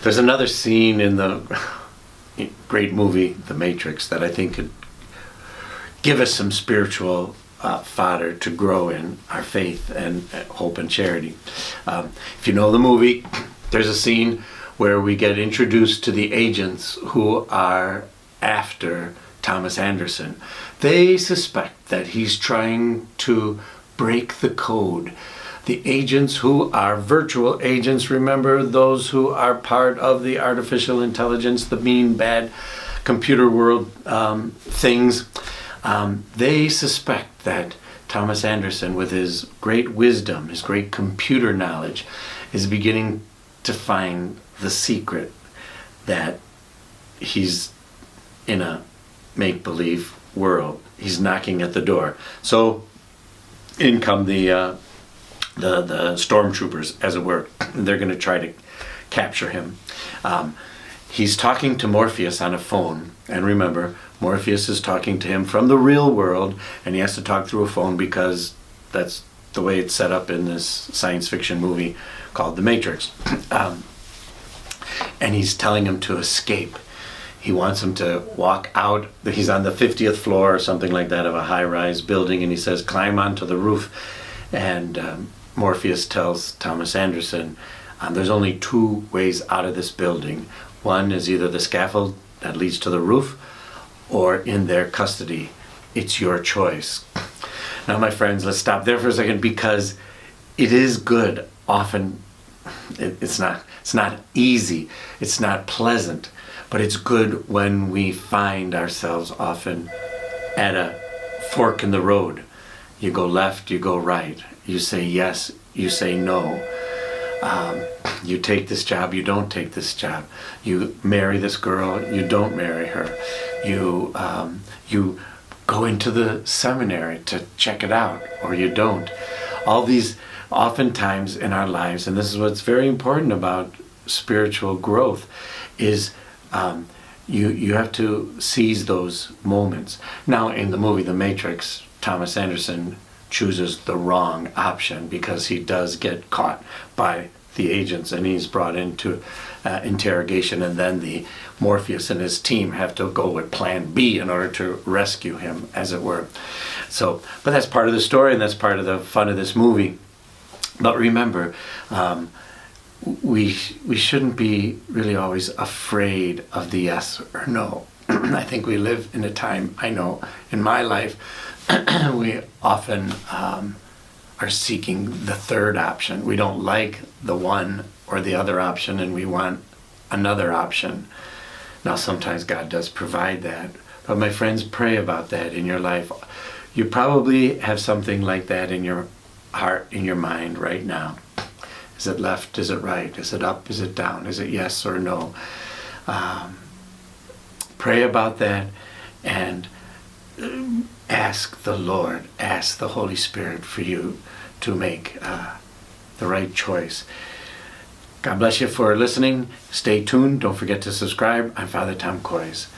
There's another scene in the great movie, The Matrix, that I think could give us some spiritual fodder to grow in our faith and hope and charity. If you know the movie, there's a scene where we get introduced to the agents who are after Thomas Anderson. They suspect that he's trying to break the code. The agents who are virtual agents, remember, those who are part of the artificial intelligence, the mean, bad computer world things, they suspect that Thomas Anderson, with his great wisdom, his great computer knowledge, is beginning to find the secret that he's in a make-believe world. He's knocking at the door. So in come the stormtroopers, as it were. They're going to try to capture him. He's talking to Morpheus on a phone. And remember, Morpheus is talking to him from the real world, and he has to talk through a phone because that's the way it's set up in this science fiction movie called The Matrix. And he's telling him to escape. He wants him to walk out. He's on the 50th floor or something like that of a high-rise building, and he says, climb onto the roof. And Morpheus tells Thomas Anderson, there's only two ways out of this building. One is either the scaffold that leads to the roof or in their custody. It's your choice. Now, my friends, let's stop there for a second, because it is good. Often it's not easy. It's not pleasant, but it's good when we find ourselves often at a fork in the road. You go left, you go right. You say yes, you say no. You take this job, you don't take this job. You marry this girl, you don't marry her. You go into the seminary to check it out, or you don't. All these, oftentimes in our lives, and this is what's very important about spiritual growth, is you have to seize those moments. Now, in the movie The Matrix, Thomas Anderson chooses the wrong option because he does get caught by the agents and he's brought into interrogation, and then the Morpheus and his team have to go with plan B in order to rescue him, as it were. So, but that's part of the story, and that's part of the fun of this movie. But remember, we shouldn't be really always afraid of the yes or no. I think we live in a time, I know, in my life, we often are seeking the third option. We don't like the one or the other option, and we want another option. Now, sometimes God does provide that, but my friends, pray about that in your life. You probably have something like that in your heart, in your mind right now. Is it left? Is it right? Is it up? Is it down? Is it yes or no? Pray about that and ask the Lord, ask the Holy Spirit for you to make the right choice. God bless you for listening. Stay tuned. Don't forget to subscribe. I'm Father Tom Koys.